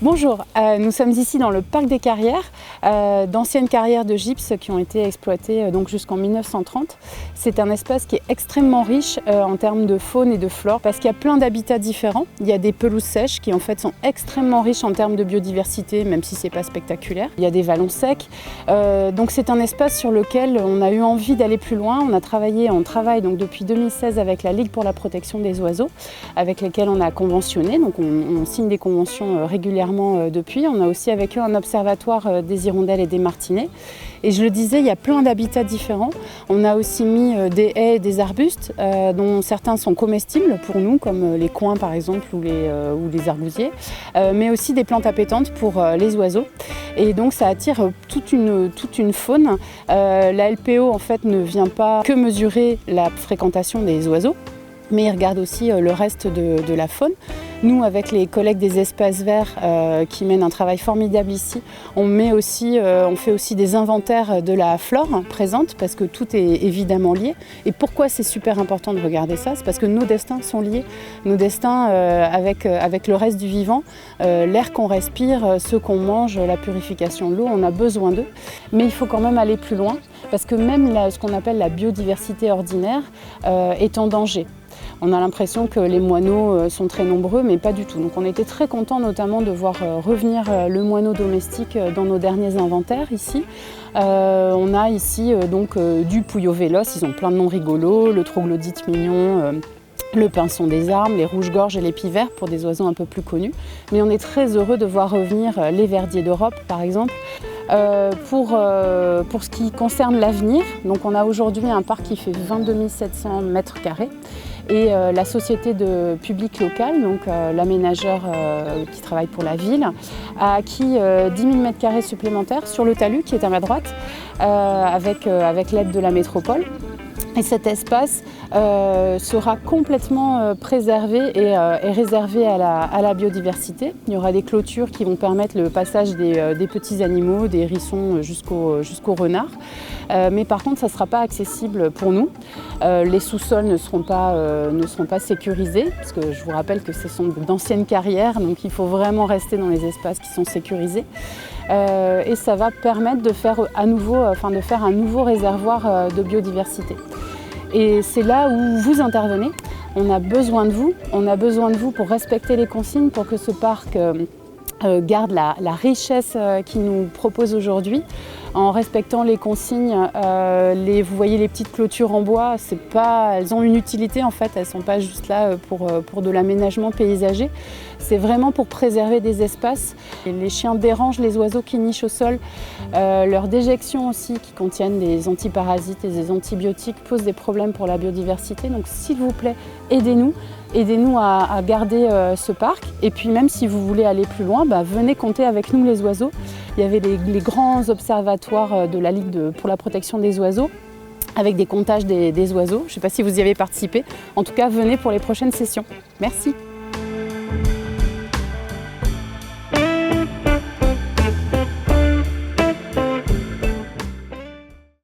Bonjour, nous sommes ici dans le parc des carrières, d'anciennes carrières de gypse qui ont été exploitées donc jusqu'en 1930. C'est un espace qui est extrêmement riche en termes de faune et de flore parce qu'il y a plein d'habitats différents. Il y a des pelouses sèches qui en fait sont extrêmement riches en termes de biodiversité, même si c'est pas spectaculaire. Il y a des vallons secs, donc c'est un espace sur lequel on a eu envie d'aller plus loin. On travaille donc depuis 2016 avec la Ligue pour la protection des oiseaux, avec lesquels on a conventionné, donc on signe des conventions régulièrement depuis. On a aussi avec eux un observatoire des hirondelles et des martinets. Et je le disais, il y a plein d'habitats différents. On a aussi mis des haies et des arbustes, dont certains sont comestibles pour nous, comme les coings par exemple ou les arbousiers, mais aussi des plantes appétantes pour les oiseaux. Et donc ça attire toute une faune. La LPO en fait ne vient pas que mesurer la fréquentation des oiseaux, mais il regarde aussi le reste de la faune. Nous, avec les collègues des espaces verts qui mènent un travail formidable ici, on fait aussi des inventaires de la flore présente parce que tout est évidemment lié. Et pourquoi c'est super important de regarder ça? C'est parce que nos destins sont liés. Nos destins avec le reste du vivant, l'air qu'on respire, ce qu'on mange, la purification de l'eau, on a besoin d'eux. Mais il faut quand même aller plus loin parce que même ce qu'on appelle la biodiversité ordinaire est en danger. On a l'impression que les moineaux sont très nombreux, mais pas du tout. Donc on était très contents notamment de voir revenir le moineau domestique dans nos derniers inventaires ici. On a ici du pouillot véloce, ils ont plein de noms rigolos, le troglodyte mignon, le pinson des arbres, les rouges-gorges et les pivers pour des oiseaux un peu plus connus. Mais on est très heureux de voir revenir les verdiers d'Europe par exemple. Pour ce qui concerne l'avenir, donc on a aujourd'hui un parc qui fait 22 700 mètres carrés et la société de public local, donc l'aménageur qui travaille pour la ville, a acquis 10 000 mètres carrés supplémentaires sur le talus qui est à ma droite avec l'aide de la métropole. Et cet espace sera complètement préservé et réservé à la biodiversité. Il y aura des clôtures qui vont permettre le passage des petits animaux, des hérissons jusqu'aux renards. Mais par contre, ça ne sera pas accessible pour nous. Les sous-sols ne seront pas sécurisés, parce que je vous rappelle que ce sont d'anciennes carrières, donc il faut vraiment rester dans les espaces qui sont sécurisés. Et ça va permettre de faire un nouveau réservoir de biodiversité. Et c'est là où vous intervenez. On a besoin de vous pour respecter les consignes, pour que ce parc garde la richesse qu'il nous propose aujourd'hui. En respectant les consignes, vous voyez les petites clôtures en bois, elles ont une utilité en fait, elles ne sont pas juste là pour de l'aménagement paysager. C'est vraiment pour préserver des espaces. Et les chiens dérangent les oiseaux qui nichent au sol. Leurs déjections aussi, qui contiennent des antiparasites et des antibiotiques, posent des problèmes pour la biodiversité. Donc s'il vous plaît, aidez-nous à garder ce parc. Et puis même si vous voulez aller plus loin, venez compter avec nous les oiseaux. Il y avait les grands observatoires de la Ligue pour la protection des oiseaux, avec des comptages des oiseaux. Je ne sais pas si vous y avez participé. En tout cas, venez pour les prochaines sessions. Merci.